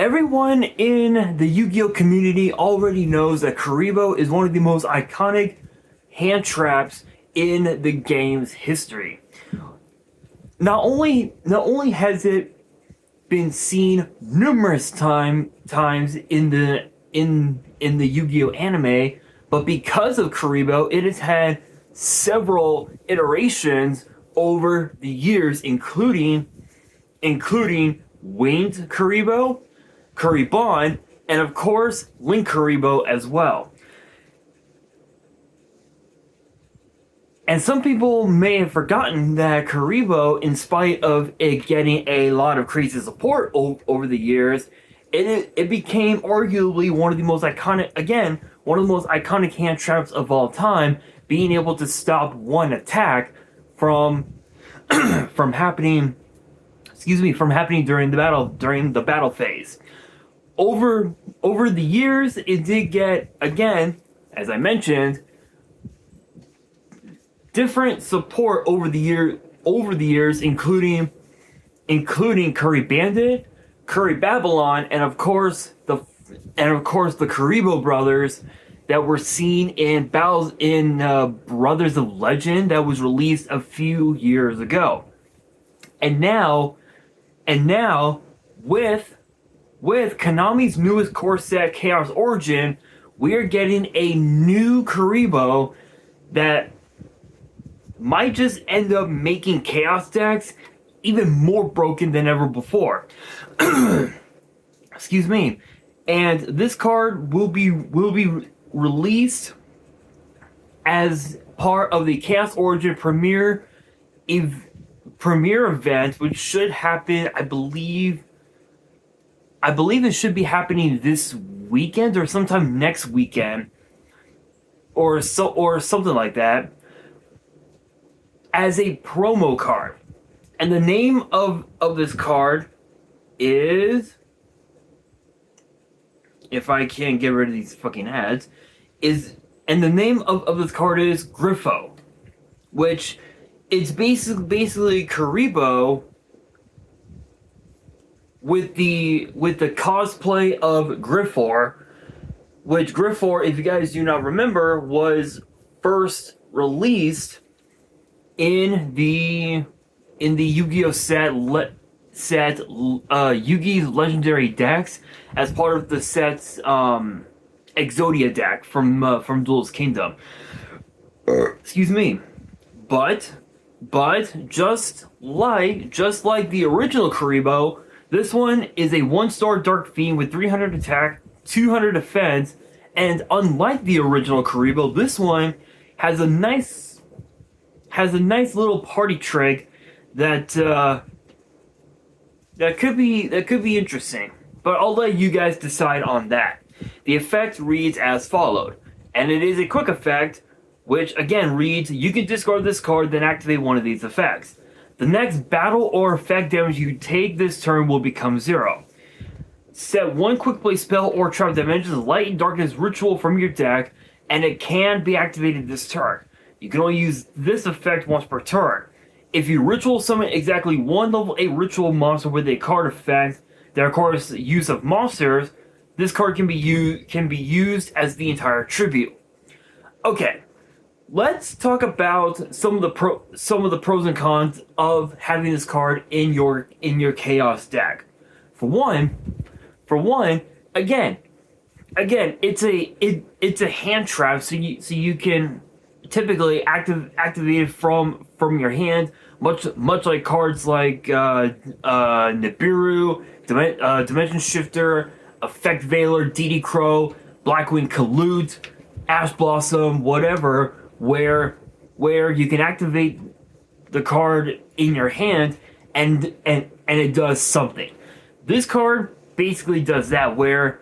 Everyone in the Yu-Gi-Oh community already knows that Kuriboh is one of the most iconic hand traps in the game's history. Not only has it been seen numerous times in the Yu-Gi-Oh anime, but because of Kuriboh, it has had several iterations over the years, including Winged Kuriboh, Kuriboh, and of course Link Kuriboh as well. And some people may have forgotten that Kuriboh, in spite of it getting a lot of crazy support over the years, it became arguably one of the most iconic hand traps of all time, being able to stop one attack from from happening during the battle phase. Over the years, it did get, again, as I mentioned, different support over the years, including Curry Bandit, Curry Babylon, and of course the Kuriboh brothers that were seen in battles in Brothers of Legend that was released a few years ago. And now with Konami's newest core set, Chaos Origin, we are getting a new Kuriboh that might just end up making Chaos decks even more broken than ever before. Excuse me. And this card will be released as part of the Chaos Origin premiere event, which should happen, I believe it should be happening this weekend or sometime next weekend, or something like that, as a promo card. And the name of this card is, if I can't get rid of these fucking ads, and the name of this card is Griffo, which it's basically Kuriboh with the cosplay of Griffor, which Griffor, if you guys do not remember, was first released in the Yu-Gi-Oh set Yu-Gi's Legendary decks as part of the set's Exodia deck from Duelist Kingdom. Excuse me. But just like the original Kuriboh, this one is a 1-star Dark Fiend with 300 attack, 200 defense, and unlike the original Kuriboh, this one has a nice little party trick that could be interesting. But I'll let you guys decide on that. The effect reads as followed, and it is a quick effect, which again reads: you can discard this card, then activate one of these effects. The next battle or effect damage you take this turn will become 0. Set one quick play spell or trap that mentions Light and Darkness Ritual from your deck, and it can be activated this turn. You can only use this effect once per turn. If you ritual summon exactly one level 8 ritual monster with a card effect that requires the use of monsters, this card can be used as the entire tribute. Okay, let's talk about some of the pros and cons of having this card in your Chaos deck. For one, again, it's a hand trap, so you can typically activate it from your hand, much like cards like Nibiru, Dimension Shifter, Effect Veiler, DD Crow, Blackwing Kalute, Ash Blossom, whatever, where you can activate the card in your hand and it does something. This card basically does that, where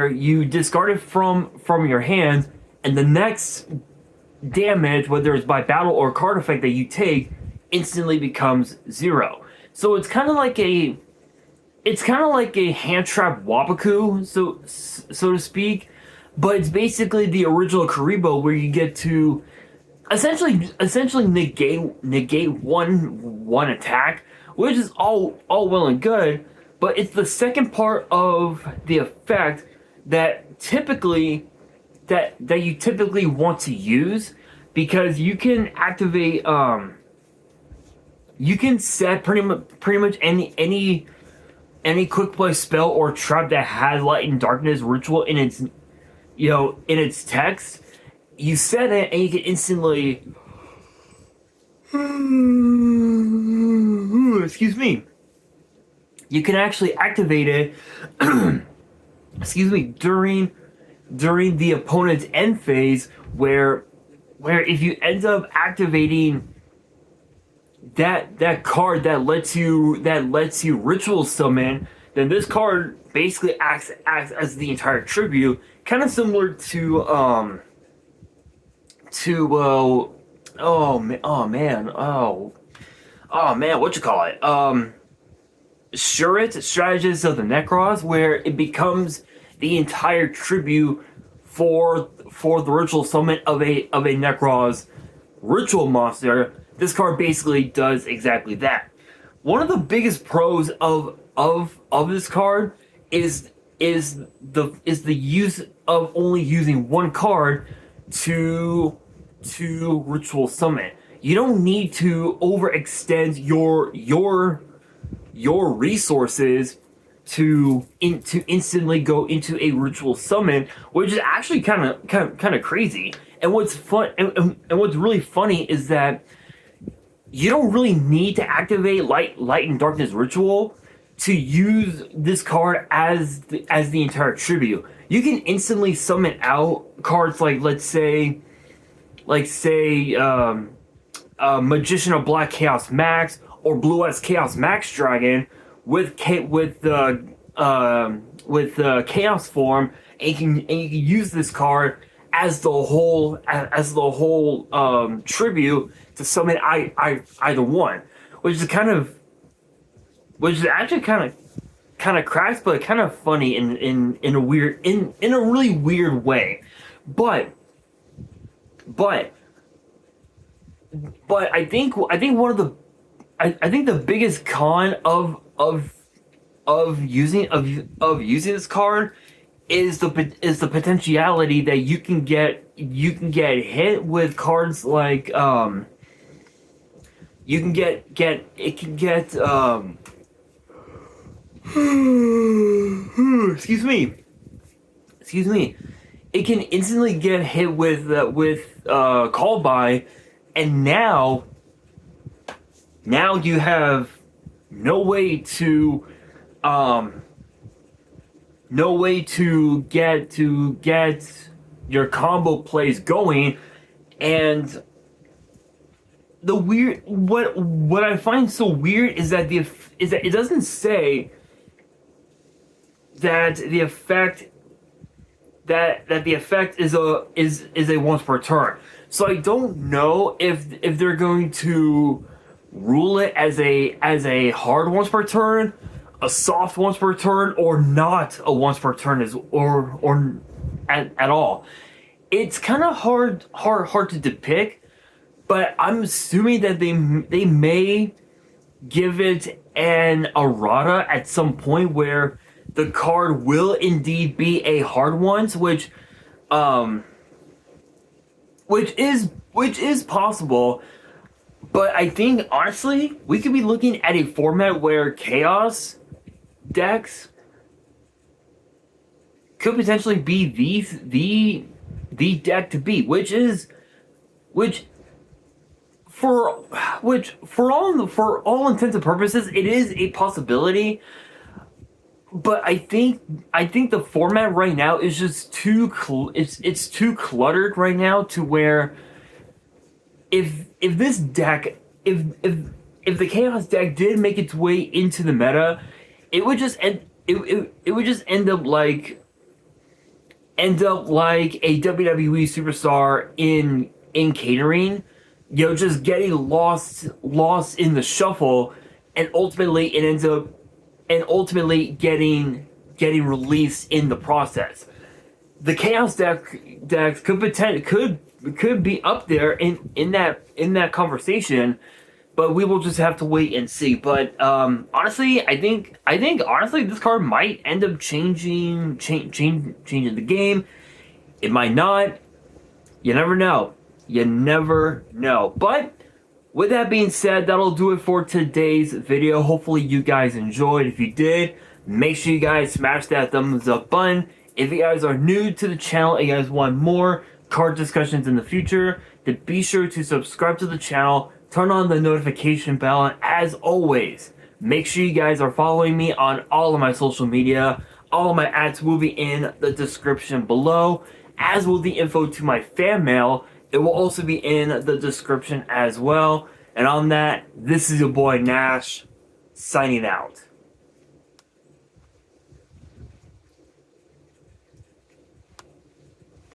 you discard it from your hand, and the next damage, whether it's by battle or card effect that you take, instantly becomes 0. So it's kind of like a hand trap Wapaku, so to speak, but it's basically the original Kuriboh, where you get to essentially negate one attack, which is all well and good, but it's the second part of the effect that you typically want to use, because you can activate you can set pretty much any quick play spell or trap that has light and darkness ritual in its in its text. You set it and you can instantly excuse me. You can actually activate it excuse me, during the opponent's end phase, where if you end up activating that card that lets you ritual summon, then this card basically acts as the entire tribute, kind of similar to what you call it, Shurit, Strategist of the Necros, where it becomes the entire tribute for the ritual summon of a Necros ritual monster. This card basically does exactly that. One of the biggest pros of this card is the use of only using one card to ritual summon. You don't need to overextend your resources to instantly go into a ritual summon, which is actually kind of crazy. And what's fun and what's really funny is that you don't really need to activate light and darkness ritual to use this card as the entire tribute. You can instantly summon out cards like, let's say Magician of Black Chaos Max or Blue Eyes Chaos Max Dragon with Chaos form, and you can use this card as the whole tribute to summon either one, which is actually kind of cracks, but kind of funny in a really weird way. But I think the biggest con of using this card is the potentiality that you can get hit with cards like excuse me, it can instantly get hit with call by, and now you have no way to get your combo plays going. And the weird what I find so weird is that it doesn't say that the effect is a once per turn. So I don't know if they're going to rule it as a hard once per turn, a soft once per turn, or not a once per turn or at all. It's kind of hard to depict, but I'm assuming that they may give it an errata at some point where the card will indeed be a hard one, which is possible. But I think honestly, we could be looking at a format where Chaos decks could potentially be the deck to beat, which for all intents and purposes, it is a possibility. But I think the format right now is just it's too cluttered right now, to where if this deck, if the Chaos deck did make its way into the meta, it would just end up like a WWE superstar in catering, just getting lost in the shuffle, and ultimately getting released in the process. The Chaos decks could be up there in that conversation, But we will just have to wait and see. But honestly, I think honestly this card might end up changing the game. It might not. You never know. You never know. But with that being said, that'll do it for today's video. Hopefully you guys enjoyed. If you did, make sure you guys smash that thumbs up button. If you guys are new to the channel and you guys want more card discussions in the future, then be sure to subscribe to the channel, turn on the notification bell, and as always, make sure you guys are following me on all of my social media. All of my ads will be in the description below, as will the info to my fan mail. It will also be in the description as well. And on that, this is your boy Nash, signing out.